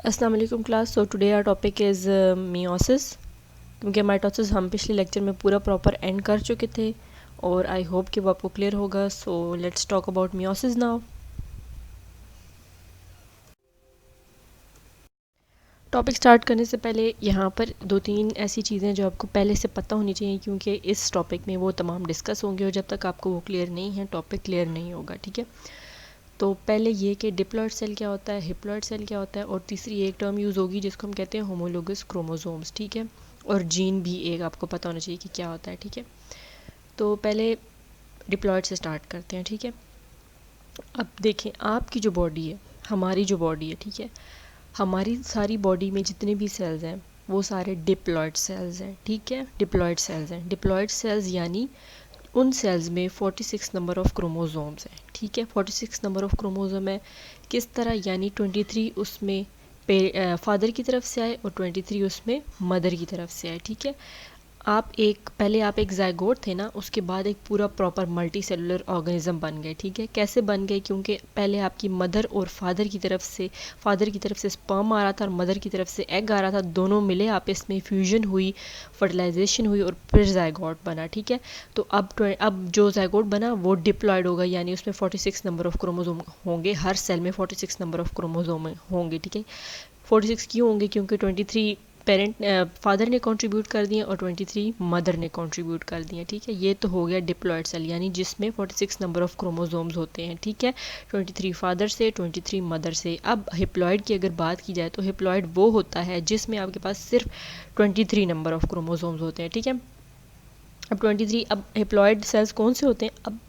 अस्सलाम वालेकुम class. So today our topic is meiosis. क्योंकि माइटोसिस हम पिछले लेक्चर में पूरा प्रॉपर एंड कर चुके थे और आई होप कि वो आपको क्लियर होगा। So let's talk about meiosis now. Topic start करने से पहले यहाँ पर दो तीन ऐसी चीज़ें जो आपको पहले से पता होनी चाहिए, क्योंकि इस टॉपिक में वो तमाम डिस्कस होंगे और जब तक आपको वो क्लियर नहीं है टॉपिक क्लियर नहीं होगा। ठीक है, तो पहले ये कि डिप्लॉइड सेल क्या होता है, हिप्लॉइड सेल क्या होता है, और तीसरी एक टर्म यूज़ होगी जिसको हम कहते हैं होमोलोगस क्रोमोसोम्स। ठीक है, और जीन भी एक आपको पता होना चाहिए कि क्या होता है। ठीक है, तो पहले डिप्लॉइड से स्टार्ट करते हैं। ठीक है, अब देखें आपकी जो बॉडी है, हमारी जो बॉडी है, ठीक है, हमारी सारी बॉडी में जितने भी सेल्स हैं वो सारे डिप्लॉइड सेल्स हैं। ठीक है, डिप्लॉइड सेल्स हैं। डिप्लॉइड सेल्स यानी उन सेल्स में 46 नंबर ऑफ़ क्रोमोसोम्स हैं। ठीक है, 46 नंबर ऑफ़ क्रोमोसोम है। किस तरह, यानी 23 उसमें फादर की तरफ से आए और 23 उसमें मदर की तरफ से आए। ठीक है, पहले आप एक जायगोट थे ना, उसके बाद एक पूरा प्रॉपर मल्टी सेलुलर ऑर्गेनिज्म बन गए। ठीक है, कैसे बन गए? क्योंकि पहले आपकी मदर और फादर की तरफ से स्पर्म आ रहा था और मदर की तरफ से एग आ रहा था, दोनों मिले आपस में फ्यूजन हुई, फर्टिलाइजेशन हुई और फिर जायगोट बना। ठीक है, तो अब जो जायगोट बना वो डिप्लॉयड होगा, यानी उसमें 46 नंबर ऑफ़ क्रोमोसोम होंगे। हर सेल में 46 नंबर ऑफ़ क्रोमोसोम होंगे। ठीक है, 46 क्यों होंगे? क्योंकि 23 फादर ने कंट्रीब्यूट कर दिए और 23 मदर ने कंट्रीब्यूट कर दिए। ठीक है, ये तो हो गया डिप्लॉयड सेल, यानी जिसमें 46 नंबर ऑफ़ क्रोमोसोम्स होते हैं। ठीक है, 23 फादर से, 23 मदर से। अब हिप्लॉयड की अगर बात की जाए तो हिप्लॉयड वो होता है जिसमें आपके पास सिर्फ 23 नंबर ऑफ़ क्रोमोसोम्स होते हैं। ठीक है, अब हिप्लॉयड सेल्स कौन से होते हैं? अब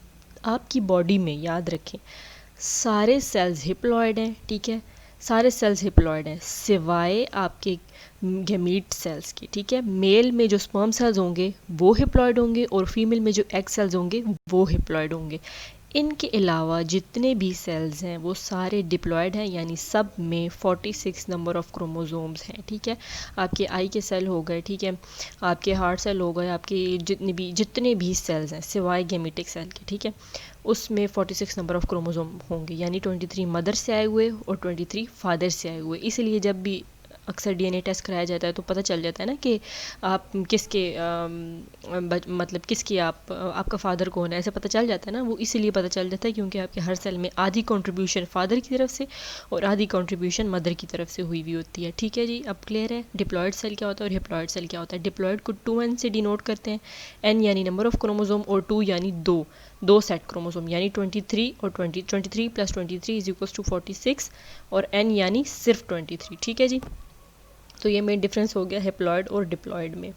आपकी बॉडी में याद रखें सारे सेल्स हिप्लॉयड हैं। ठीक है, सारे सेल्स हिप्लॉयड हैं सिवाय आपके गैमीट सेल्स की। ठीक है, मेल में जो स्पर्म सेल्स होंगे वो हिप्लॉयड होंगे और फीमेल में जो एग सेल्स होंगे वो हिप्लॉयड होंगे। इनके अलावा जितने भी सेल्स हैं वो सारे डिप्लॉयड हैं, यानी सब में 46 नंबर ऑफ़ क्रोमोसोम्स हैं। ठीक है, आपके आई के सेल हो गए, ठीक है, आपके हार्ट सेल हो गए, आपके जितने भी सेल्स हैं सिवाय गेमेटिक सेल के, ठीक है, उसमें 46 नंबर ऑफ़ क्रोमोसोम होंगे, यानी 23 मदर से आए हुए और 23 फादर से आए हुए। इसलिए जब भी अक्सर डीएनए टेस्ट कराया जाता है तो पता चल जाता है ना कि आप किसके मतलब किसकी आपका फ़ादर कौन है, ऐसे पता चल जाता है ना। वो इसीलिए पता चल जाता है क्योंकि आपके हर सेल में आधी कंट्रीब्यूशन फादर की तरफ से और आधी कंट्रीब्यूशन मदर की तरफ से हुई होती है। ठीक है जी, अब क्लियर है डिप्लॉयड सेल क्या होता है और हिप्लॉयड सेल क्या होता है। डिप्लॉयड को 2n से डिनोट करते हैं, n यानी नंबर ऑफ़ क्रोमोसोम और 2 यानी दो सेट क्रोमोसोम, यानी 23 और 23 प्लस 23 इज इक्वल्स टू 46 और n यानी सिर्फ 23। ठीक है जी, तो ये मेन डिफरेंस हो गया हैप्लॉयड और डिप्लॉयड में।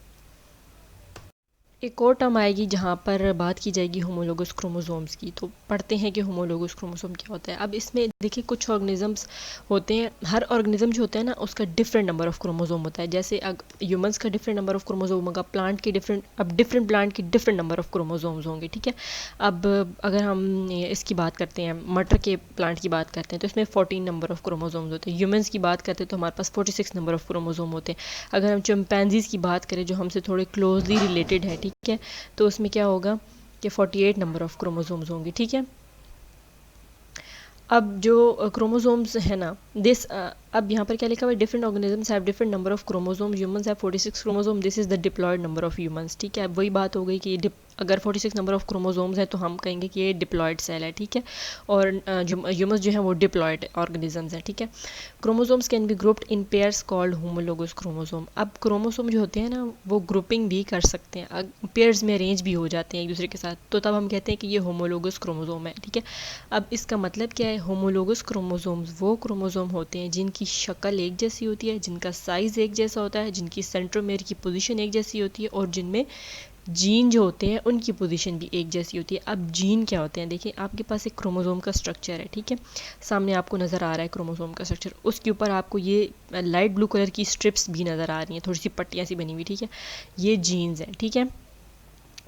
एक और टर्म आएगी जहाँ पर बात की जाएगी होमोलोगस क्रोमोसोम्स की। तो पढ़ते हैं कि होमोलोगस क्रोमोसोम क्या होता है। अब इसमें देखिए कुछ ऑर्गेनिजम्स होते हैं, हर ऑर्गेनिज्म जो होता है ना उसका डिफरेंट नंबर ऑफ़ क्रोमोसोम होता है। जैसे ह्यूमंस का डिफरेंट नंबर ऑफ़ क्रोमोसोम होगा, प्लांट के डिफरेंट प्लांट की डिफरेंट नंबर ऑफ़ क्रोमोसोम्स होंगे। ठीक है, अब अगर हम इसकी बात करते हैं, मटर के प्लांट की बात करते हैं तो इसमें 14 नंबर ऑफ़ क्रोमोसोम्स होते हैं। ह्यूमंस की बात करते हैं तो हमारे पास 46 नंबर ऑफ़ क्रोमोसोम होते हैं। अगर हम चिंपैंजीज़ की बात करें जो हमसे थोड़े क्लोजली रिलेटेड है, ठीक है, तो उसमें क्या होगा कि 48 नंबर ऑफ़ क्रोमोसोम्स होंगे। ठीक है, अब जो क्रोमोसोम्स है ना अब यहाँ पर क्या लिखा हुआ है, different organisms have different number of chromosomes, humans have 46 chromosome, this is the diploid number of humans. ठीक है, अब वही बात हो गई कि अगर 46 नंबर ऑफ क्रोमोसोम्स है तो हम कहेंगे कि ये डिप्लॉयड सेल है। ठीक है, और ह्यूमंस जो है वो डिप्लॉयड ऑर्गेनिजम्स हैं। ठीक है, chromosomes can be grouped in pairs called homologous chromosome. अब क्रोमोसोम जो होते हैं ना वो ग्रुपिंग भी कर सकते हैं, पेयर्स में अरेंज भी हो जाते हैं एक दूसरे के साथ, तो तब हम कहते हैं कि ये होमोलोगस क्रोमोसोम है। ठीक है, अब इसका मतलब क्या है, होमोलोगस क्रोमोसोम्स वो क्रोमोसोम होते हैं जिनकी शक्ल एक जैसी होती है, जिनका साइज़ एक जैसा होता है, जिनकी सेंट्रोमेयर की पोजीशन एक जैसी होती है और जिनमें जीन जो होते हैं उनकी पोजीशन भी एक जैसी होती है। अब जीन क्या होते हैं, देखिए आपके पास एक क्रोमोसोम का स्ट्रक्चर है, ठीक है, सामने आपको नज़र आ रहा है क्रोमोसोम का स्ट्रक्चर, उसके ऊपर आपको ये लाइट ब्लू कलर की स्ट्रिप्स भी नज़र आ रही हैं, थोड़ी सी पट्टियाँ सी बनी हुई। ठीक है, ये जीन्स हैं। ठीक है,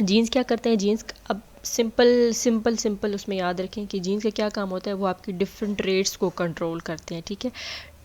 जीन्स क्या करते हैं, जीन्स अब सिंपल उसमें याद रखें कि जीन्स का क्या काम होता है, वो आपकी डिफरेंट ट्रेड्स को कंट्रोल करते हैं। ठीक है,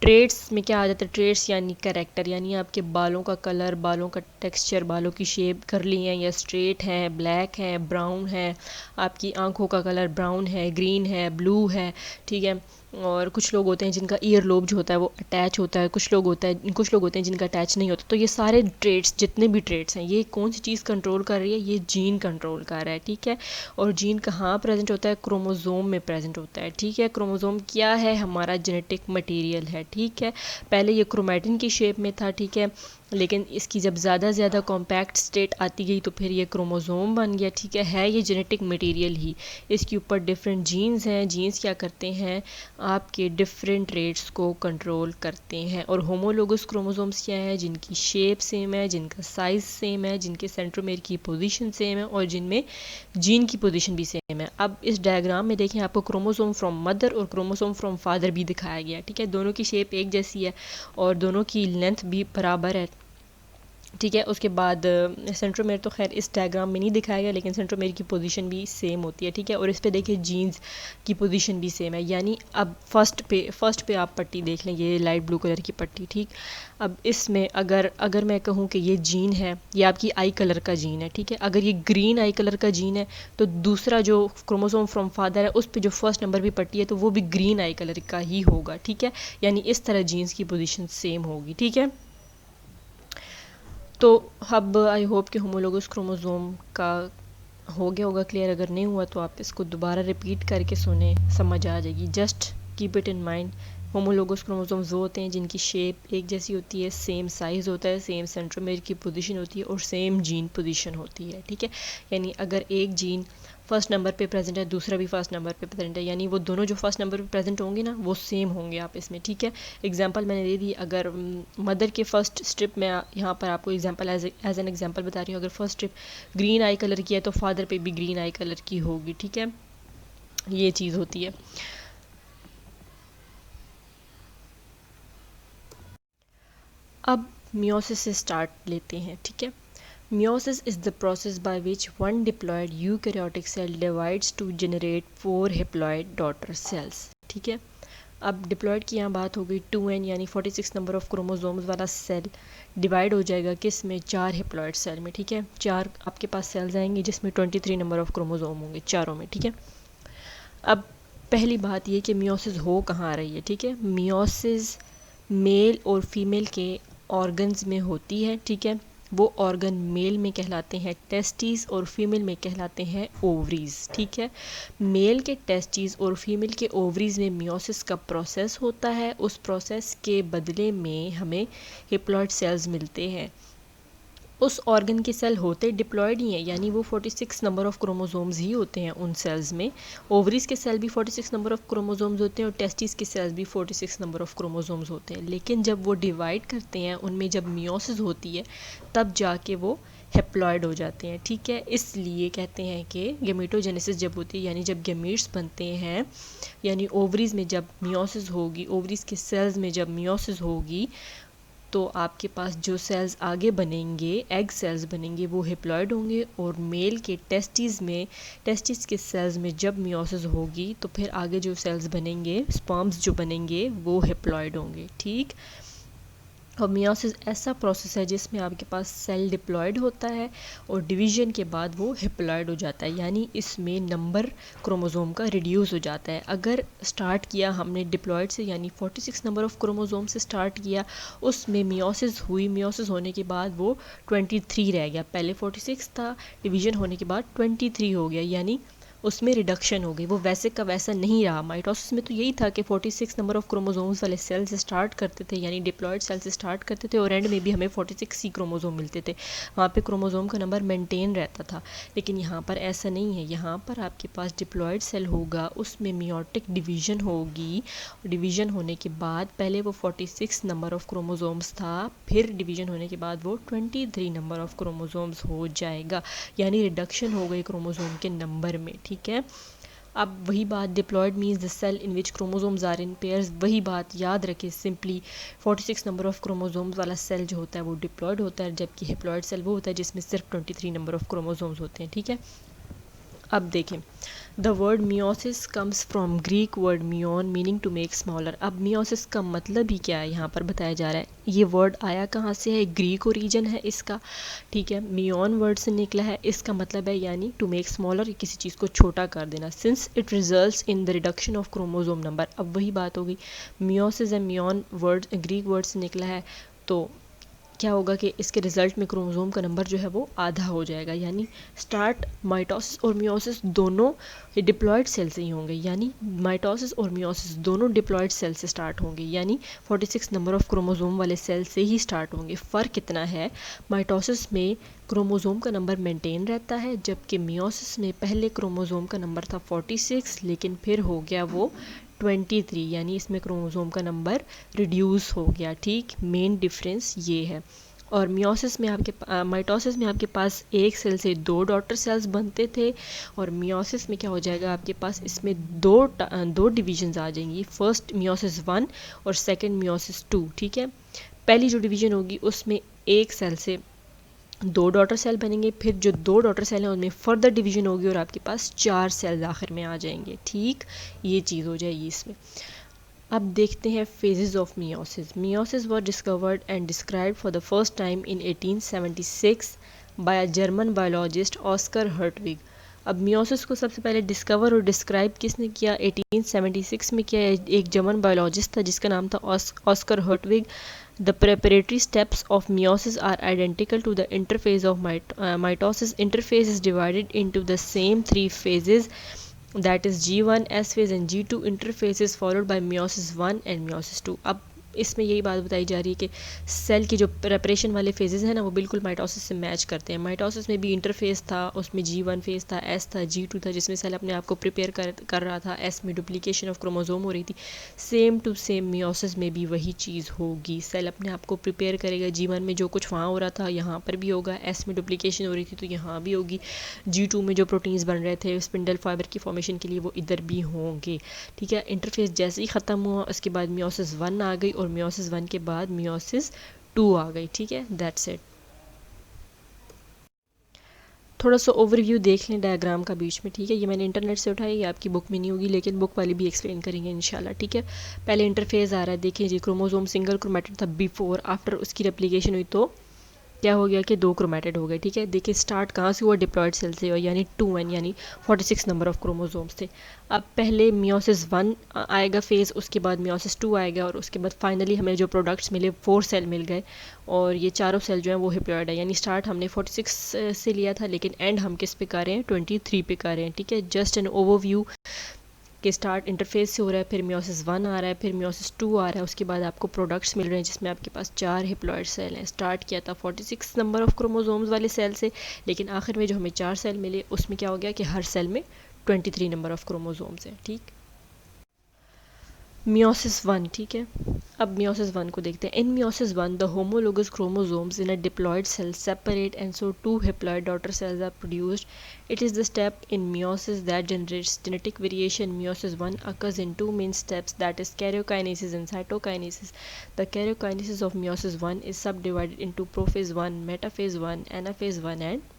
ट्रेड्स में क्या आ जाता है, ट्रेड्स यानी कैरेक्टर, यानी आपके बालों का कलर, बालों का टेक्सचर, बालों की शेप करली है या स्ट्रेट है, ब्लैक है, ब्राउन है, आपकी आंखों का कलर ब्राउन है, ग्रीन है, ब्लू है। ठीक है, और कुछ लोग होते हैं जिनका ईयर लोब जो होता है वो अटैच होता है, कुछ लोग होते हैं जिनका अटैच नहीं होता। तो ये सारे ट्रेड्स, जितने भी ट्रेड्स हैं, ये कौन सी चीज़ कंट्रोल कर रही है? ये जीन कंट्रोल कर रहा है, ठीक है। और जीन कहाँ प्रेजेंट होता है? क्रोमोज़ोम में प्रेजेंट होता है, ठीक है। क्रोमोज़ोम क्या है? हमारा जेनेटिक मटीरियल है, ठीक है। पहले ये क्रोमैटिन की शेप में था, ठीक है, लेकिन इसकी जब ज़्यादा से ज़्यादा कॉम्पैक्ट स्टेट आती गई तो फिर ये क्रोमोज़ोम बन गया, ठीक है ये जेनेटिक मटेरियल ही। इसके ऊपर डिफरेंट जीन्स हैं। जीन्स क्या करते हैं? आपके डिफरेंट ट्रेट्स को कंट्रोल करते हैं। और होमोलोगस क्रोमोसोम्स क्या है? जिनकी शेप सेम है, जिनका साइज़ सेम है, जिनके सेंट्रोमेर की पोजीशन सेम है और जिनमें जीन की पोजीशन भी सेम है। अब इस डायग्राम में देखें, आपको क्रोमोसोम फ्रॉम मदर और क्रोमोसोम फ्रॉम फादर भी दिखाया गया है, ठीक है। दोनों की शेप एक जैसी है और दोनों की लेंथ भी बराबर है, ठीक है। उसके बाद सेंट्रोमेर तो खैर इस डायग्राम में नहीं दिखाया गया, लेकिन सेंट्रोमेर की पोजीशन भी सेम होती है, ठीक है। और इस पे देखिए जीन्स की पोजीशन भी सेम है। यानी अब फर्स्ट पे आप पट्टी देख लें, ये लाइट ब्लू कलर की पट्टी, ठीक। अब इसमें अगर मैं कहूँ कि ये जीन है, ये आपकी आई कलर का जीन है, ठीक है। अगर ये ग्रीन आई कलर का जीन है तो दूसरा जो क्रोमोसोम फ्रॉम फादर है उस पर जो फर्स्ट नंबर भी पट्टी है तो वो भी ग्रीन आई कलर का ही होगा, ठीक है। यानी इस तरह जीन्स की पोजीशन सेम होगी, ठीक है। तो अब आई होप कि होमोलोगस क्रोमोसोम का हो गया होगा क्लियर। अगर नहीं हुआ तो आप इसको दोबारा रिपीट करके सुने, समझ आ जाएगी। Just keep it in mind. Homologous chromosomes वो होते हैं जिनकी शेप एक जैसी होती है, सेम साइज़ होता है, सेम सेंट्रोमेर की पोजीशन होती है और सेम जीन पोजीशन होती है, ठीक है। यानी अगर एक जीन फर्स्ट नंबर पे प्रेजेंट है, दूसरा भी फर्स्ट नंबर पे प्रेजेंट है, यानी वो दोनों जो फर्स्ट नंबर पे प्रेजेंट होंगे ना वो सेम होंगे आप इसमें, ठीक है। एग्जांपल मैंने दे दी। अगर मदर के फर्स्ट स्ट्रिप में यहाँ पर आपको एग्जांपल एज एन एग्जांपल बता रही हूँ, अगर फर्स्ट स्ट्रिप ग्रीन आई कलर की है तो फादर पे भी ग्रीन आई कलर की होगी, ठीक है। ये चीज़ होती है। अब मियोसिस से स्टार्ट लेते हैं, ठीक है। Meiosis is the process by which one diploid eukaryotic cell divides to generate 4 haploid daughter cells, ठीक है। अब डिप्लॉयड की यहाँ बात हो गई, 2n यानी 46 नंबर ऑफ क्रोमोसोम्स वाला सेल डिवाइड हो जाएगा किस में? 4 हेप्लॉयड सेल में, ठीक है। 4 आपके पास सेल्स आएंगे जिसमें 23 नंबर ऑफ क्रोमोसोम होंगे चारों में, ठीक है। अब पहली बात ये कि मियोसिस हो कहाँ रही है, ठीक है। मियोसिस मेल और फीमेल के ऑर्गन्स में होती है, ठीक है। वो ऑर्गन मेल में कहलाते हैं टेस्टिस और फीमेल में कहलाते हैं ओवरीज, ठीक है। मेल के टेस्टिस और फीमेल के ओवरीज में मियोसिस का प्रोसेस होता है। उस प्रोसेस के बदले में हमें हेप्लॉइड सेल्स मिलते हैं। उस ऑर्गन के सेल होते डिप्लॉयड ही हैं, यानी वो 46 नंबर ऑफ क्रोमोसोम्स ही होते हैं उन सेल्स में। ओवरीज के सेल भी 46 नंबर ऑफ क्रोमोसोम्स होते हैं और टेस्टिस के सेल्स भी 46 नंबर ऑफ क्रोमोसोम्स होते हैं। लेकिन जब वो डिवाइड करते हैं, उनमें जब मियोसिस होती है तब जाके वो हेप्लॉयड हो जाते हैं, ठीक है। इसलिए कहते हैं कि गेमेटोजेनेसिस जब होती है, यानी जब गेमीट्स बनते हैं, यानी ओवरीज में जब मियोसिस होगी, ओवरीज के सेल्स में जब मियोसिस होगी तो आपके पास जो सेल्स आगे बनेंगे, एग सेल्स बनेंगे, वो हेप्लॉयड होंगे। और मेल के टेस्टिस के सेल्स में जब मियोसिस होगी तो फिर आगे जो सेल्स बनेंगे, स्पर्म्स जो बनेंगे, वो हेप्लॉयड होंगे, ठीक। और मियोसिस ऐसा प्रोसेस है जिसमें आपके पास सेल डिप्लॉयड होता है और डिवीजन के बाद वो हेप्लॉयड हो जाता है, यानी इसमें नंबर क्रोमोसोम का रिड्यूस हो जाता है। अगर स्टार्ट किया हमने डिप्लॉयड से, यानी 46 नंबर ऑफ क्रोमोसोम से स्टार्ट किया, उसमें मियोसिस हुई, मियोसिस होने के बाद वो 23 रह गया। पहले 46 था, डिवीजन होने के बाद 23 हो गया, यानी उसमें रिडक्शन हो गई, वो वैसे का वैसा नहीं रहा। माइटोसिस में तो यही था कि 46 नंबर ऑफ क्रोमोसोम्स वाले सेल से स्टार्ट करते थे, यानी डिप्लॉयड सेल से स्टार्ट करते थे और एंड में भी हमें 46 ही क्रोमोसोम मिलते थे। वहाँ पे क्रोमोसोम का नंबर मेंटेन रहता था। लेकिन यहाँ पर ऐसा नहीं है। यहाँ पर आपके पास डिप्लॉयड सेल होगा, उसमें मियोटिक डिवीजन होगी। डिवीजन होने के बाद पहले वो 46 नंबर ऑफ क्रोमोसोम्स था, फिर डिवीजन होने के बाद वो 23 नंबर ऑफ क्रोमोसोम्स हो जाएगा, यानी रिडक्शन हो गई क्रोमोसोम के नंबर में, ठीक है। अब वही बात, diploid means the cell in which chromosomes are in pairs, वही बात याद रखें। सिंपली 46 नंबर ऑफ क्रोमोसोम्स वाला सेल जो होता है वो डिप्लॉयड होता है, जबकि हेप्लॉयड सेल वो होता है जिसमें सिर्फ 23 नंबर ऑफ क्रोमोसोम्स होते हैं, ठीक है। अब देखें, the word meiosis comes from Greek word meion meaning to make smaller. अब मियोसिस का मतलब ही क्या है यहाँ पर बताया जा रहा है। ये वर्ड आया कहाँ से है, ग्रीक ओरिजिन है इसका, ठीक है, मियोन वर्ड से निकला है। इसका मतलब है यानी टू मेक स्मॉलर, किसी चीज़ को छोटा कर देना। Since it results in the reduction of chromosome number, अब वही बात होगी, meiosis and meion word Greek word से निकला है, तो क्या होगा कि इसके रिजल्ट में क्रोमोसोम का नंबर जो है वो आधा हो जाएगा। यानी स्टार्ट माइटोसिस और मियोसिस दोनों डिप्लॉयड सेल से ही होंगे, यानी माइटोसिस और मियोसिस दोनों डिप्लॉयड सेल से स्टार्ट होंगे, यानी 46 नंबर ऑफ क्रोमोसोम वाले सेल से ही स्टार्ट होंगे। फ़र्क कितना है, माइटोसिस में क्रोमोसोम का नंबर मेंटेन रहता है, जबकि मियोसिस में पहले क्रोमोसोम का नंबर था 46, लेकिन फिर हो गया वो 23, यानी इसमें क्रोमोसोम का नंबर रिड्यूस हो गया। ठीक, मेन डिफरेंस ये है। और मियोसिस में आपके माइटोसिस में आपके पास एक सेल से दो डॉटर सेल्स बनते थे, और मियोसिस में क्या हो जाएगा, आपके पास इसमें दो डिविजन्स आ जाएंगी, फर्स्ट मियोसिस 1 और सेकंड मियोसिस 2। ठीक है, पहली जो डिवीजन होगी उसमें एक सेल से दो डॉटर सेल बनेंगे, फिर जो दो डॉटर सेल हैं उनमें फर्दर डिवीजन होगी और आपके पास 4 सेल आखिर में आ जाएंगे। ठीक, ये चीज़ हो जाएगी इसमें। अब देखते हैं phases of meiosis. Meiosis were discovered and described for the first time in 1876 by a German biologist Oscar Hertwig. अब मियोसिस को सबसे पहले डिस्कवर और डिस्क्राइब किसने किया, 1876 में किया। एक जर्मन बायोलॉजिस्ट था जिसका नाम था Oscar हर्टविग। The preparatory steps of meiosis are identical to the interphase of mitosis. Interphase is divided into the same three phases, that is G1, S phase and G2. Interphase is followed by meiosis 1 and meiosis 2. अब इसमें यही बात बताई जा रही है कि cell की जो प्रेपरेशन वाले फेजेस हैं ना, वो बिल्कुल माइटोसिस से मैच करते हैं। माइटोसिस में भी इंटरफेस था, उसमें G1 फेज था, S था, G2 था, जिसमें सेल अपने आप को प्रिपेयर कर रहा था, S में डुप्लीकेशन ऑफ क्रोमोसोम हो रही थी। सेम टू सेम मियोसिस में भी वही चीज़ होगी, सेल अपने आप को प्रिपेयर करेगा। G1 में जो कुछ वहाँ हो रहा था यहाँ पर भी होगा, S में डुप्लीकेशन हो रही थी तो यहाँ भी होगी, G2 में जो प्रोटीन्स बन रहे थे स्पिंडल फाइबर की फॉर्मेशन के लिए वो इधर भी होंगे। ठीक है, इंटरफेस जैसे ही ख़त्म हुआ उसके बाद मियोसिस 1 आ गई, और मियोसिस 1 के बाद मियोसिस 2 आ गई। ठीक है, दैट्स इट। थोड़ा सा ओवरव्यू देख लें डायग्राम का बीच में। ठीक है, ये मैंने इंटरनेट से उठाई, ये आपकी बुक में नहीं होगी, लेकिन बुक वाली भी एक्सप्लेन करेंगे इंशाल्लाह। ठीक है, पहले इंटरफेस आ रहा है, देखिए जी, क्रोमोसोम सिंगल क्रोमेटेड था बिफोर, आफ्टर उसकी रेप्लिकेशन हुई तो क्या हो गया कि 2 क्रोमेटेड हो गए। ठीक है, देखिए स्टार्ट कहाँ से हुआ, डिप्लॉयड सेल से हुआ, यानी 2n, यानी 46 नंबर ऑफ क्रोमोसोम्स थे। अब पहले मियोसिस 1 आएगा फेज़, उसके बाद मियोसिस 2 आएगा, और उसके बाद फाइनली हमें जो प्रोडक्ट्स मिले 4 सेल मिल गए, और ये चारों सेल जो हैं वो हिप्लॉयड है। यानी स्टार्ट हमने 46 से लिया था, लेकिन एंड हम किस पे कर रहे हैं, 23 पे कर रहे हैं। ठीक है, जस्ट एन ओवरव्यू कि स्टार्ट इंटरफेस से हो रहा है, फिर मियोसिस 1 आ रहा है, फिर मियोसिस 2 आ रहा है, उसके बाद आपको प्रोडक्ट्स मिल रहे हैं जिसमें आपके पास 4 हिप्लॉयड सेल हैं। स्टार्ट किया था 46 नंबर ऑफ क्रोमोसोम्स वाले सेल से, लेकिन आखिर में जो हमें 4 सेल मिले उसमें क्या हो गया कि हर सेल में 23 नंबर ऑफ क्रोमोसोम्स हैं। ठीक, मियोसिस 1। ठीक है, अब मियोसिस 1 को देखते हैं। In meiosis 1 the homologous chromosomes in a diploid cell separate and so 2 haploid daughter cells are produced. It is the step in meiosis that generates genetic variation. Meiosis 1 occurs in 2 main steps, that is karyokinesis and cytokinesis. The karyokinesis of meiosis 1 is subdivided into prophase 1, metaphase 1, anaphase 1 and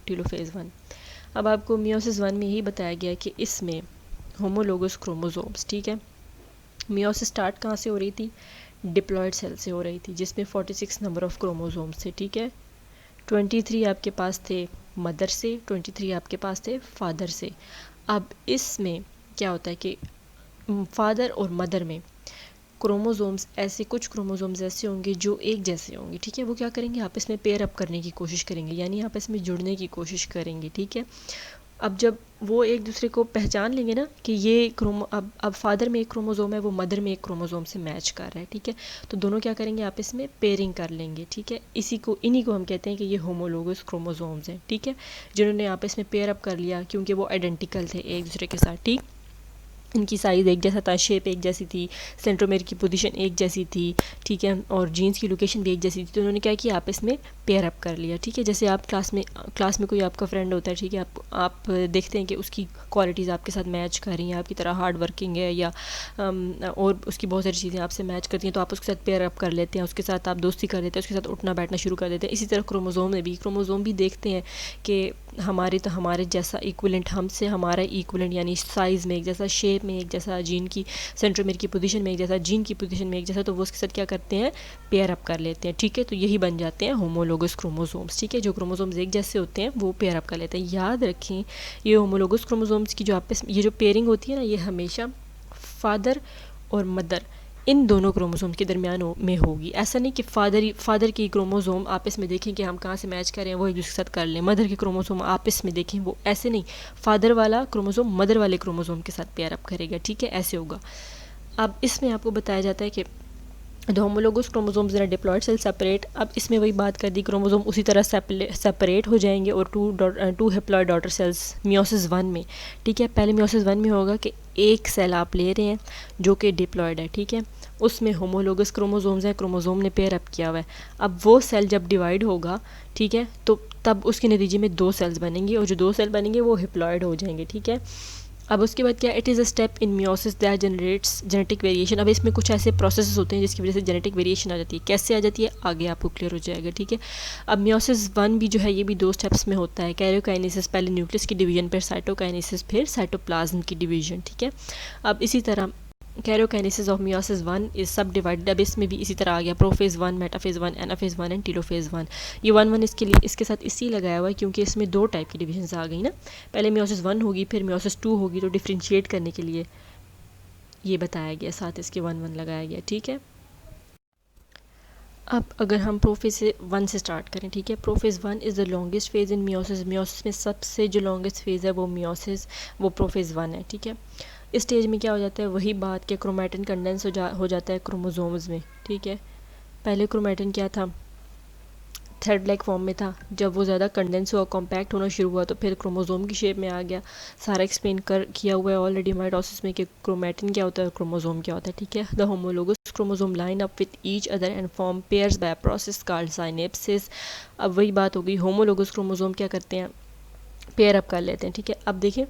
telophase 1. अब आपको meiosis 1 में यही बताया गया कि इसमें homologous chromosomes, ठीक है, मियोसिस स्टार्ट कहाँ से हो रही थी, डिप्लॉयड सेल से हो रही थी, जिसमें 46 नंबर ऑफ क्रोमोसोम्स थे। ठीक है, 23 आपके पास थे मदर से, 23 आपके पास थे फादर से। अब इसमें क्या होता है कि फादर और मदर में क्रोमोसोम्स ऐसे, कुछ क्रोमोसोम्स ऐसे होंगे जो एक जैसे होंगे। ठीक है, वो क्या करेंगे, आपस में पेयर अप करने की कोशिश करेंगे, यानी आपस में जुड़ने की कोशिश करेंगे। ठीक है, अब जब वो एक दूसरे को पहचान लेंगे ना कि ये अब फादर में एक क्रोमोसोम है, वो मदर में एक क्रोमोसोम से मैच कर रहा है। ठीक है, तो दोनों क्या करेंगे, आपस में पेयरिंग कर लेंगे। ठीक है, इन्हीं को हम कहते हैं कि ये होमोलोगस क्रोमोसोम्स हैं। ठीक है, जिन्होंने आपस में पेयर अप कर लिया क्योंकि वो आइडेंटिकल थे एक दूसरे के साथ। ठीक, इनकी साइज़ एक जैसा था, शेप एक जैसी थी, सेंट्रोमेर की पोजीशन एक जैसी थी। ठीक है, और जीन्स की लोकेशन भी एक जैसी थी, तो उन्होंने क्या किया, आपस में पेयर अप कर लिया। ठीक है, जैसे आप क्लास में कोई आपका फ्रेंड होता है, ठीक है, आप देखते हैं कि उसकी क्वालिटीज़ आपके साथ मैच कर रही हैं, आपकी तरह हार्ड वर्किंग है या और उसकी बहुत सारी चीज़ें आपसे मैच करती हैं, तो आप उसके साथ पेयर अप कर लेते हैं, उसके साथ आप दोस्ती कर लेते हैं, उसके साथ उठना बैठना शुरू कर देते हैं। इसी तरह क्रोमोसोम भी देखते हैं कि हमारे जैसा इक्विलेंट, हमसे हमारा इक्विलेंट यानी साइज़ में एक जैसा, शेप में एक जैसा, जीन की सेंट्रोमेयर की पोजीशन में एक जैसा, जीन की पोजीशन में एक जैसा, तो वो उसके साथ क्या करते हैं, पेयर अप कर लेते हैं। ठीक है, तो यही बन जाते हैं होमोलोगस क्रोमोसोम्स। ठीक है, जो क्रोमोसोम्स एक जैसे होते हैं वो पेयर अप कर लेते हैं। याद रखें ये होमोलोगस क्रोमोसोम्स की जो आपस ये जो पेयरिंग होती है ना, ये हमेशा फादर और मदर इन दोनों क्रोमोसोम्स के दरमियान में होगी। ऐसा नहीं कि फादर की क्रोमोसोम आपस में देखें कि हम कहाँ से मैच करें वो एक दूसरे के साथ कर लें, मदर की क्रोमोसोम आपस में देखें, वो ऐसे नहीं, फादर वाला क्रोमोसोम मदर वाले क्रोमोसोम के साथ पेयर अप करेगा। ठीक है, ऐसे होगा। अब इसमें आपको बताया जाता है कि the homologous chromosomes in diploid cell separate. अब इसमें वही बात कर दी, क्रोमोसोम उसी तरह सेपरेट हो जाएंगे और two haploid daughter cells meiosis 1 में। ठीक है, पहले मियोसिस 1 में होगा कि एक सेल आप ले रहे हैं जो कि डिप्लॉयड है। ठीक है, उसमें होमोलोगस क्रोमोसोम्स हैं, क्रोमोसोम ने पेयर अप किया हुआ है। अब वो सेल जब डिवाइड होगा, ठीक है, तो तब उसके नतीजे में 2 सेल्स बनेंगे और जो 2 सेल बनेंगे वो हैप्लॉयड हो जाएंगे। ठीक है, अब उसके बाद क्या, it is a step in meiosis that generates genetic variation. अब इसमें कुछ ऐसे प्रोसेस होते हैं जिसकी वजह से जेनेटिक वेरिएशन आ जाती है। कैसे आ जाती है आगे आपको क्लियर हो जाएगा। ठीक है, अब मियोसिस 1 भी जो है ये भी 2 स्टेप्स में होता है। कैरियोकाइनेसिस पहले न्यूक्लियस की डिवीजन, फिर साइटोकाइनेसिस, फिर साइटोप्लाज्म की डिवीजन। ठीक है, अब इसी तरह कैरियोकाइनेसिस ऑफ मियोसिस 1 इज सब डिवाइडेड। अब इसमें भी इसी तरह आ गया prophase 1, metaphase 1, anaphase 1 and telophase 1। ये 1 इसके लिए इसके साथ इसी लगाया हुआ है क्योंकि इसमें 2 टाइप की डिविजन्स आ गई ना, पहले मियोसिस 1 होगी फिर मियोसिस 2 होगी, तो डिफ्रेंशिएट करने के लिए ये बताया गया, साथ इसके 1 लगाया गया। ठीक है, अब अगर हम प्रोफेज 1 से स्टार्ट करें, ठीक है, prophase 1 is the longest phase in meiosis. Meiosis में सबसे जो लॉन्गेस्ट फेज है वो प्रोफेज 1 है। ठीक है, इस स्टेज में क्या हो जाता है, वही बात कि क्रोमैटिन कंडेंस हो जाता है क्रोमोसोम्स में। ठीक है, पहले क्रोमैटिन क्या था, थ्रेड लाइक फॉर्म में था, जब वो ज़्यादा कंडेंस हुआ, कॉम्पैक्ट होना शुरू हुआ, तो फिर क्रोमोसोम की शेप में आ गया। सारा एक्सप्लेन किया हुआ है ऑलरेडी माइटोसिस में कि क्रोमैटिन क्या होता है, क्रोमोसोम क्या होता है। ठीक है, the homologous chromosome line up with each other and form pairs by process called synapsis. अब वही बात हो गई, होमोलोगस क्रोमोसोम क्या करते हैं, पेयर अप कर लेते हैं। ठीक है, अब देखिए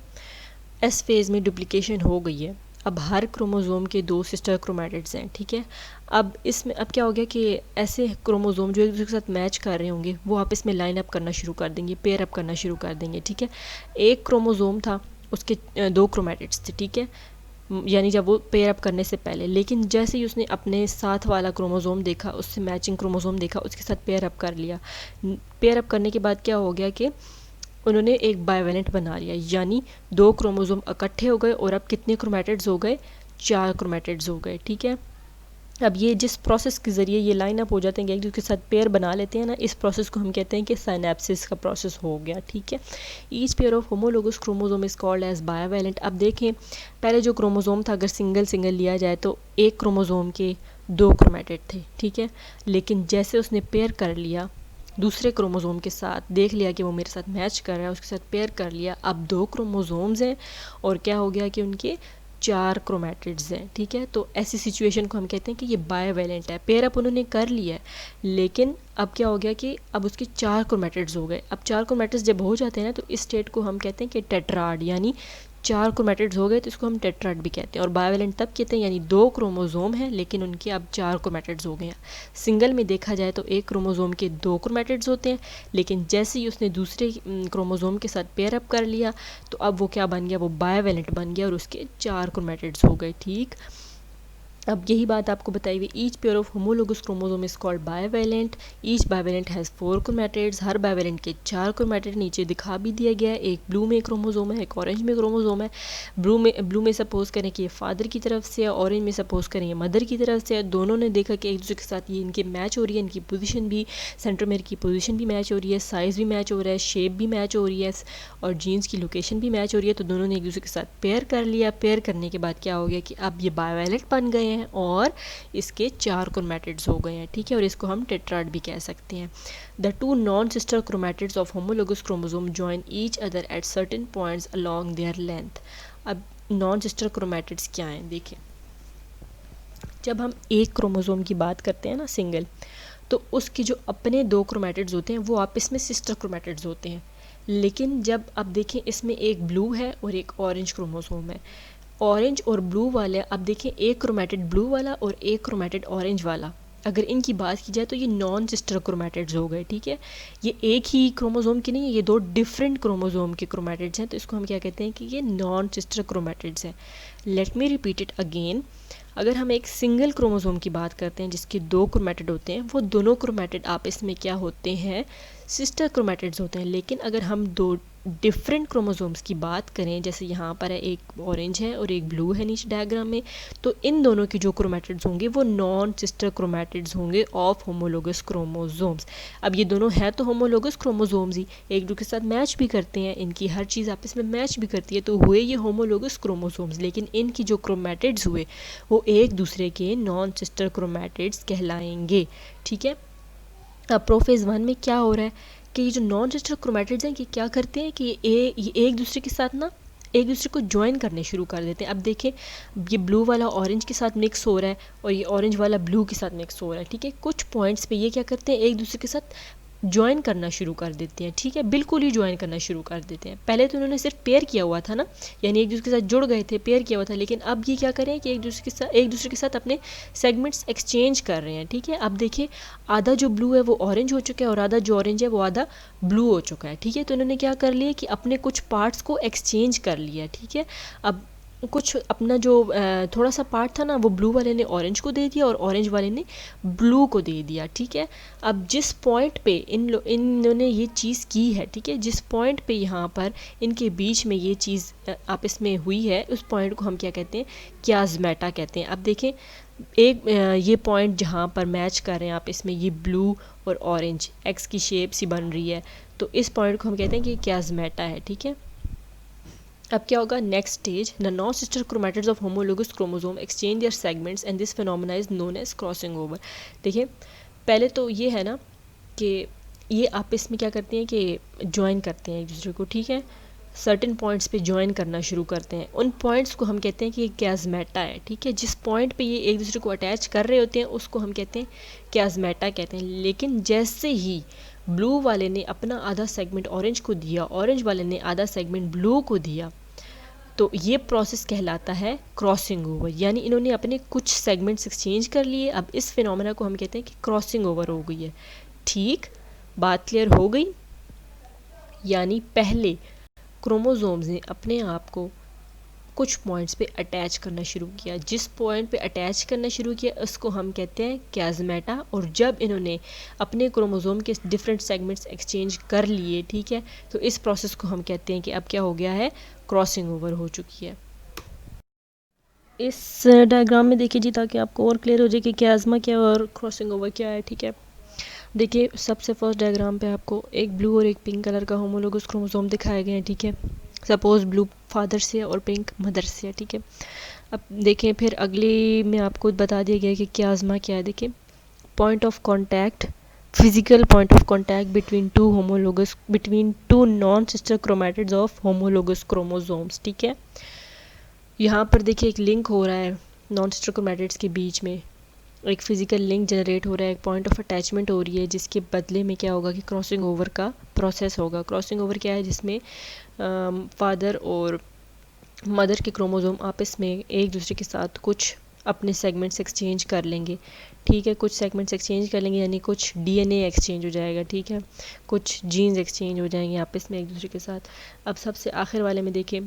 एस फेज़ में डुप्लीकेशन हो गई है। अब हर क्रोमोसोम के 2 सिस्टर क्रोमैटिड्स हैं। ठीक है, अब इसमें अब क्या हो गया कि ऐसे क्रोमोसोम जो एक दूसरे के साथ मैच कर रहे होंगे वो आपस में लाइन अप करना शुरू कर देंगे, पेयर अप करना शुरू कर देंगे। ठीक है, एक क्रोमोसोम था उसके 2 क्रोमैटिड्स थे। ठीक है, यानी जब वो पेयर अप करने से पहले, लेकिन जैसे ही उसने अपने साथ वाला क्रोमोसोम देखा, उससे मैचिंग क्रोमोसोम देखा, उसके साथ पेयर अप कर लिया। पेयर अप करने के बाद क्या हो गया कि उन्होंने एक बाइवेलेंट बना लिया, यानी 2 क्रोमोसोम इकट्ठे हो गए और अब कितने क्रोमैटिड्स हो गए, 4 क्रोमैटिड्स हो गए। ठीक है, अब ये जिस प्रोसेस के ज़रिए ये लाइन अप हो जाते हैं, एक दूसरे के साथ पेयर बना लेते हैं ना, इस प्रोसेस को हम कहते हैं कि साइनेप्सिस का प्रोसेस हो गया। ठीक है, each pair of homologous chromosome is called as bivalent. अब देखें पहले जो क्रोमोसोम था अगर सिंगल लिया जाए तो एक क्रोमोसोम के 2 क्रोमैटिड थे। ठीक है, लेकिन जैसे उसने पेयर कर लिया दूसरे क्रोमोसोम के साथ, देख लिया कि वो मेरे साथ मैच कर रहा है, उसके साथ पेयर कर लिया, अब 2 क्रोमोसोम्स हैं और क्या हो गया कि उनके 4 क्रोमैटिड्स हैं। ठीक है, तो ऐसी सिचुएशन को हम कहते हैं कि ये बायोवेलेंट है। पेयर अप उन्होंने कर लिया है, लेकिन अब क्या हो गया कि अब उसके 4 क्रोमैटिड्स हो गए। अब 4 क्रोमैटिड्स जब हो जाते हैं ना, तो इस स्टेट को हम कहते हैं कि टेट्राड, यानी 4 क्रोमैटिड्स हो गए तो इसको हम टेट्राड भी कहते हैं। और बायोवेलेंट तब कहते हैं यानी 2 क्रोमोसोम हैं लेकिन उनके अब 4 क्रोमैटिड्स हो गए हैं। सिंगल में देखा जाए तो एक क्रोमोसोम के 2 क्रोमैटिड्स होते हैं, लेकिन जैसे ही उसने दूसरे क्रोमोसोम के साथ पेयर अप कर लिया तो अब वो क्या बन गया, वो बायोवेलेंट बन गया और उसके 4 क्रोमैटिड्स हो गए। ठीक, अब यही बात आपको बताई हुई, each pair of homologous chromosome is called bivalent. Each bivalent has 4 chromatids. Her bivalent के 4 क्रोमैटिड नीचे दिखा भी दिया गया है। एक ब्लू में क्रोमोसोम है, एक ऑरेंज में क्रोमोसोम है। ब्लू में सपोज करें कि ये फादर की तरफ से है, ऑरेंज में सपोज करें ये मदर की तरफ से है। दोनों ने देखा कि एक दूसरे के साथ ये इनके मैच हो रही है, इनकी पोजीशन भी, सेंट्रोमेयर की पोजीशन भी मैच हो रही है, साइज़ भी मैच हो रहा है, शेप भी मैच हो रही है और जीन्स की लोकेशन भी मैच हो रही है। तो दोनों ने एक दूसरे के साथ पेयर कर लिया। पेयर करने के बाद क्या हो गया कि अब ये बायोवेलेंट बन गए हैं और इसके 4 क्रोमैटिड्स हो गए हैं। ठीक है, और इसको हम टेट्राड भी कह सकते हैं। The 2 non sister chromatids of homologous chromosome join each other at certain points along there length. अब नॉन सिस्टर क्रोमैटिड्स क्या हैं, देखें जब हम एक क्रोमोसोम की बात करते हैं ना सिंगल, तो उसके जो अपने 2 क्रोमैटिड्स होते हैं वो आपस में सिस्टर क्रोमैटिड्स होते हैं। लेकिन जब अब देखें इसमें एक ब्लू है और एक ऑरेंज क्रोमोसोम है, ऑरेंज और ब्लू वाले, अब देखें एक क्रोमैटिड ब्लू वाला और एक क्रोमैटिड ऑरेंज वाला, अगर इनकी बात की जाए तो ये नॉन सिस्टर क्रोमैटिड्स हो गए, ठीक है। ये एक ही क्रोमोसोम के नहीं है, ये दो डिफरेंट क्रोमोसोम के क्रोमैटिड्स हैं, तो इसको हम क्या कहते हैं कि ये नॉन सिस्टर क्रोमैटिड्स हैं। Let me repeat it again. अगर हम एक सिंगल क्रोमोसोम की बात करते हैं जिसके दो क्रोमैटिड होते हैं, वो दोनों क्रोमैटिड आपस में क्या होते हैं, सिस्टर क्रोमैटिड्स होते हैं। लेकिन अगर हम दो डिफरेंट क्रोमोसोम्स की बात करें, जैसे यहाँ पर है एक ऑरेंज है और एक ब्लू है नीचे डायग्राम में, तो इन दोनों की जो क्रोमैटिड्स होंगे वो नॉन सिस्टर क्रोमैटिड्स होंगे ऑफ होमोलोगस क्रोमोसोम्स। अब ये दोनों हैं तो होमोलोगस क्रोमोसोम्स ही, एक दूसरे के साथ मैच भी करते हैं, इनकी हर चीज़ आपस में मैच भी करती है, तो हुए ये होमोलोगस क्रोमोसोम्स। लेकिन इनकी जो क्रोमैटिड्स हुए वो एक दूसरे के नॉन सिस्टर क्रोमैटिड्स कहलाएंगे, ठीक है। अब प्रोफेज 1 में क्या हो रहा है कि ये जो नॉन सिस्टर क्रोमैटिड्स हैं कि क्या करते हैं कि ये एक दूसरे के साथ ना एक दूसरे को ज्वाइन करने शुरू कर देते हैं। अब देखें, ये ब्लू वाला ऑरेंज के साथ मिक्स हो रहा है और ये ऑरेंज वाला ब्लू के साथ मिक्स हो रहा है, ठीक है। कुछ पॉइंट्स पे ये क्या करते हैं, एक दूसरे के साथ ज्वाइन करना शुरू कर देते हैं, ठीक है, बिल्कुल ही ज्वाइन करना शुरू कर देते हैं। पहले तो उन्होंने सिर्फ पेयर किया हुआ था ना, यानी एक दूसरे के साथ जुड़ गए थे, पेयर किया हुआ था, लेकिन अब ये क्या करें कि एक दूसरे के साथ अपने सेगमेंट्स एक्सचेंज कर रहे हैं, ठीक है। अब देखिए, आधा जो ब्लू है वो ऑरेंज हो चुका है और आधा जो ऑरेंज है वो आधा ब्लू हो चुका है, ठीक है। तो इन्होंने क्या कर लिया कि अपने कुछ पार्ट्स को एक्सचेंज कर लिया, ठीक है। अब कुछ अपना जो थोड़ा सा पार्ट था ना वो ब्लू वाले ने ऑरेंज को दे दिया और ऑरेंज वाले ने ब्लू को दे दिया, ठीक है। अब जिस पॉइंट पे इन्होंने ये चीज़ की है, ठीक है, जिस पॉइंट पे यहाँ पर इनके बीच में ये चीज़ आपस में हुई है, उस पॉइंट को हम क्या कहते हैं, क्याज़्मेटा कहते हैं। अब देखें, एक ये पॉइंट जहाँ पर मैच कर रहे हैं आप इसमें, ये ब्लू और ऑरेंज एक्स की शेप सी बन रही है, तो इस पॉइंट को हम कहते हैं कि क्याज़्मेटा है, ठीक है। अब क्या होगा, next stage, the non sister chromatids of homologous chromosome exchange their segments and this phenomena is known as crossing over. देखिए, पहले तो ये है ना कि ये आपस में क्या करते हैं कि ज्वाइन करते हैं एक दूसरे को, ठीक है, सर्टेन पॉइंट्स पे ज्वाइन करना शुरू करते हैं। उन पॉइंट्स को हम कहते हैं कि ये क्याज़्मेटा है, ठीक है। जिस पॉइंट पे ये एक दूसरे को अटैच कर रहे होते हैं उसको हम कहते हैं क्याज़्मेटा कहते हैं। लेकिन जैसे ही ब्लू वाले ने अपना आधा सेगमेंट ऑरेंज को दिया, ऑरेंज वाले ने आधा सेगमेंट ब्लू को दिया, तो ये प्रोसेस कहलाता है क्रॉसिंग ओवर, यानी इन्होंने अपने कुछ सेगमेंट्स एक्सचेंज कर लिए। अब इस फिनोमेना को हम कहते हैं कि क्रॉसिंग ओवर हो गई है, ठीक। बात क्लियर हो गई, यानी पहले क्रोमोसोम्स ने अपने आप को कुछ पॉइंट्स पे अटैच करना शुरू किया, जिस पॉइंट पे अटैच करना शुरू किया उसको हम कहते हैं क्याज़्मेटा। और जब इन्होंने अपने क्रोमोसोम के डिफरेंट सेगमेंट्स एक्सचेंज कर लिए, ठीक है, तो इस प्रोसेस को हम कहते हैं कि अब क्या हो गया है, क्रॉसिंग ओवर हो चुकी है। इस डायग्राम में देखिए जी, ताकि आपको और क्लियर हो जाए कि क्याज़्मा क्या है और क्रॉसिंग ओवर क्या है, ठीक है। देखिए, सबसे फर्स्ट डायग्राम पे आपको एक ब्लू और एक पिंक कलर का होमोलोगस क्रोमोसोम दिखाए गए हैं, ठीक है। सपोज़ ब्लू फादर से है और पिंक मदर से है, ठीक है। अब देखें, फिर अगली में आपको बता दिया गया कि क्याज़्मा क्या है। देखिए, point of contact, physical point of contact between two non sister chromatids of homologous chromosomes, ठीक है। यहाँ पर देखिए एक लिंक हो रहा है नॉन सिस्टर क्रोमैटिड्स के बीच में, एक फिजिकल लिंक जनरेट हो रहा है, एक पॉइंट ऑफ अटैचमेंट हो रही है, जिसके बदले में क्या होगा कि क्रॉसिंग ओवर का प्रोसेस होगा। क्रॉसिंग ओवर क्या है, जिसमें फादर और मदर के क्रोमोसोम आपस में एक दूसरे के साथ कुछ अपने सेगमेंट्स एक्सचेंज कर लेंगे, ठीक है। कुछ सेगमेंट्स एक्सचेंज कर लेंगे यानी कुछ डीएनए एक्सचेंज हो जाएगा, ठीक है, कुछ जीन्स एक्सचेंज हो जाएंगे आपस में एक दूसरे के साथ। अब सबसे आखिर वाले में देखें,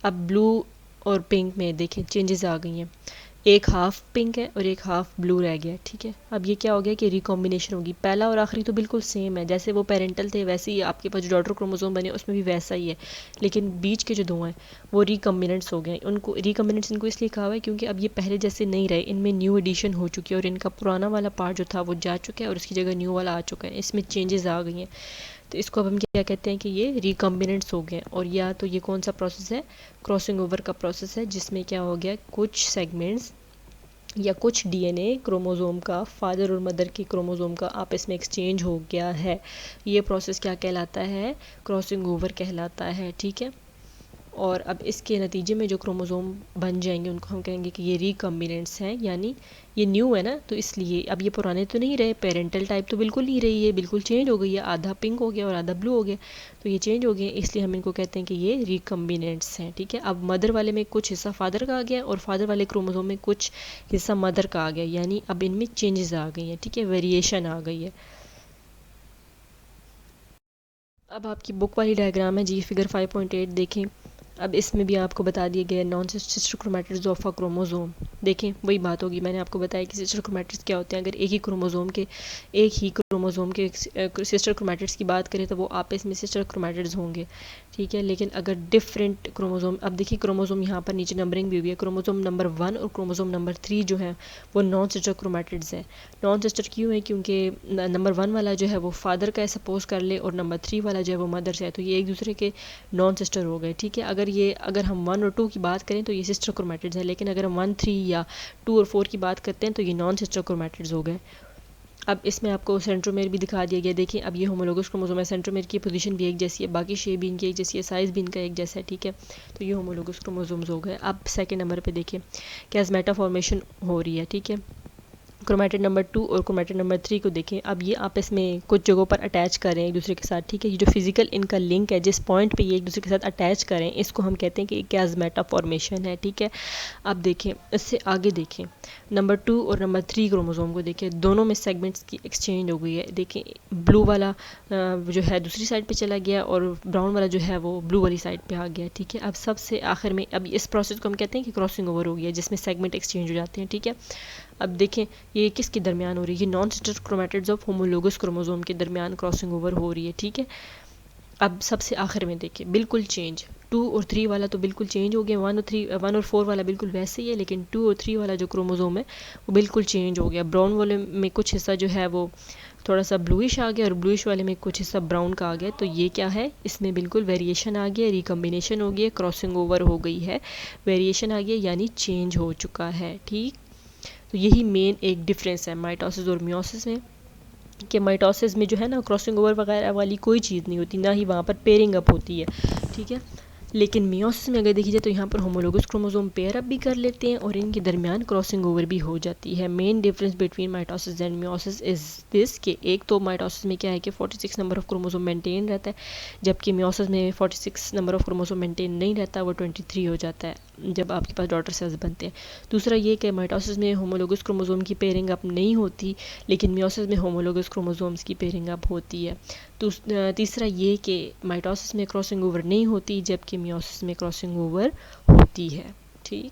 अब ब्लू और पिंक में देखें चेंजेस आ गई हैं, एक हाफ पिंक है और एक हाफ ब्लू रह गया, ठीक है। अब ये क्या हो गया कि रिकॉम्बिनेशन होगी। पहला और आखिरी तो बिल्कुल सेम है, जैसे वो पेरेंटल थे वैसे ही आपके पास जो डॉटर क्रोमोसोम बने उसमें भी वैसा ही है, लेकिन बीच के जो दो हैं वो रिकॉम्बिनेंट्स हो गए। उनको रिकॉम्बिनेंट्स इनको इसलिए कहा हुआ है क्योंकि अब ये पहले जैसे नहीं रहे, इनमें न्यू एडिशन हो चुकी है और इनका पुराना वाला पार्ट जो था वो जा चुका है और उसकी जगह न्यू वाला आ चुका है, इसमें चेंजेस आ गई हैं। तो इसको अब हम क्या कहते हैं कि ये रिकॉम्बिनेंट्स हो गए। और या तो ये कौन सा प्रोसेस है, क्रॉसिंग ओवर का प्रोसेस है, जिसमें क्या हो गया, कुछ सेगमेंट्स या कुछ डीएनए क्रोमोसोम का फादर और मदर के क्रोमोसोम का आपस में एक्सचेंज हो गया है। ये प्रोसेस क्या कहलाता है, क्रॉसिंग ओवर कहलाता है, ठीक है। और अब इसके नतीजे में जो क्रोमोज़ोम बन जाएंगे उनको हम कहेंगे कि ये रिकम्बिनेंट्स हैं, यानी ये न्यू है ना, तो इसलिए अब ये पुराने तो नहीं रहे, पेरेंटल टाइप तो बिल्कुल नहीं रही है, बिल्कुल चेंज हो गई है, आधा पिंक हो गया और आधा ब्लू हो गया, तो ये चेंज हो गए, इसलिए हम इनको कहते हैं कि ये रिकम्बिनेंट्स हैं। ठीक है, अब मदर वाले में कुछ हिस्सा फादर का आ गया और फादर वाले क्रोमोज़ोम में कुछ हिस्सा मदर का आ गया, यानी अब इनमें चेंजेस आ गई हैं। ठीक है, वेरिएशन आ गई है। अब आपकी बुक वाली डायग्राम है जी, फिगर 5.8 देखें। अब इसमें भी आपको बता दिया गया है non sister chromatids of a chromosome. देखें वही बात होगी, मैंने आपको बताया कि सिस्टर क्रोमैटिड्स क्या होते हैं। अगर एक ही क्रोमोज़ोम के सिस्टर क्रोमैटिड्स की बात करें तो वो आपस में सिस्टर क्रोमैटिड्स होंगे। ठीक है, लेकिन अगर डिफरेंट क्रोमोज़ोम, अब देखिए क्रोमोज़ोम यहाँ पर नीचे नंबरिंग भी हुई है, क्रोमोज़ोम नंबर 1 और क्रोमोज़ोम नंबर 3 जो है वो नॉन सिस्टर क्रोमैटिड्स हैं। नॉन सिस्टर क्यों है? क्योंकि नंबर 1 वाला जो है वो फादर का है सपोज कर ले, और नंबर 3 वाला जो है वो मदर से है, तो ये एक दूसरे के नॉन सिस्टर हो गए। ठीक है, अगर हम 1 और 2 की बात करें तो ये सिस्टर क्रोमैटिड्स है, लेकिन अगर हम 1, 3 या 2 और 4 की बात करते हैं तो ये नॉन सिस्टर क्रोमैटिड्स हो गए। अब इसमें आपको सेंट्रोमेयर भी दिखा दिया गया। देखिए अब ये होमोलोगस क्रोमोसोम है, सेंट्रोमेयर की पोजीशन भी एक जैसी है, बाकी शेप भी इनकी एक जैसी है, साइज़ भी इनका एक जैसा है। ठीक है, तो ये होमोलोगस क्रोमोसोम्स हो गए। अब सेकंड नंबर पे देखिए कैज़मेटा फॉर्मेशन हो रही है। ठीक है, क्रोमैटिड नंबर 2 और क्रोमैटिड नंबर 3 को देखें, अब ये आपस में कुछ जगहों पर अटैच कर रहे हैं एक दूसरे के साथ। ठीक है, ये जो फिजिकल इनका लिंक है, जिस पॉइंट पे ये एक दूसरे के साथ अटैच कर रहे हैं, इसको हम कहते हैं कि कैज़मेटा फॉर्मेशन है। ठीक है, अब देखें इससे आगे देखें नंबर 2 और नंबर 3 क्रोमोसोम को देखें, दोनों में सेगमेंट्स की एक्सचेंज हो गई है। देखें ब्लू वाला जो है दूसरी साइड पे चला गया और ब्राउन वाला जो है वो ब्लू वाली साइड पे आ गया। ठीक है, अब सबसे आखिर में अब इस प्रोसेस को हम कहते हैं कि क्रॉसिंग ओवर हो गया, जिसमें सेगमेंट एक्सचेंज हो जाते हैं। ठीक है, अब देखें ये किसके दरमियान हो रही है? ये non sister chromatids of homologous chromosome के दरमियान क्रॉसिंग ओवर हो रही है। ठीक है, अब सबसे आखिर में देखिए बिल्कुल चेंज, 2 और 3 वाला तो बिल्कुल चेंज हो गया, 1 और 4 वाला बिल्कुल वैसे ही है, लेकिन 2 और 3 वाला जो क्रोमोसोम है वो बिल्कुल चेंज हो गया। ब्राउन वाले में कुछ हिस्सा जो है वो थोड़ा सा ब्लूइश आ गया और ब्लूइश वाले में कुछ हिस्सा ब्राउन का आ गया। तो ये क्या है? इसमें बिल्कुल वेरिएशन आ गया, रिकम्बिनेशन हो गया, क्रॉसिंग ओवर हो गई है, वेरिएशन आ गया यानी चेंज हो चुका है। ठीक, तो यही मेन एक डिफरेंस है माइटोसिस और मियोसिस में, कि माइटोसिस में जो है ना क्रॉसिंग ओवर वगैरह वाली कोई चीज़ नहीं होती, ना ही वहाँ पर पेयरिंग अप होती है। ठीक है, लेकिन मियोसिस में अगर देखी जाए तो यहाँ पर होमोलोगस क्रोमोसोम पेयर अप भी कर लेते हैं और इनके दरमियान क्रॉसिंग ओवर भी हो जाती है। Main difference between mitosis and meiosis is this कि एक तो माइटोसिस में क्या है कि 46 नंबर ऑफ क्रोमोसोम मेंटेन रहता है, जबकि मियोसिस में 46 नंबर ऑफ क्रोमोसोम मेंटेन नहीं रहता, वो 23 हो जाता है जब आपके पास डॉटर सेल्स बनते हैं। दूसरा ये कि माइटोसिस में होमोलोगस क्रोमोसोम की पेयरिंग अप नहीं होती, लेकिन मियोसिस में होमोलोगस क्रोमोसोम्स की पेयरिंग अप होती है। तीसरा ये कि माइटोसिस में क्रॉसिंग ओवर नहीं होती, जबकि मियोसिस में क्रॉसिंग ओवर होती है। ठीक।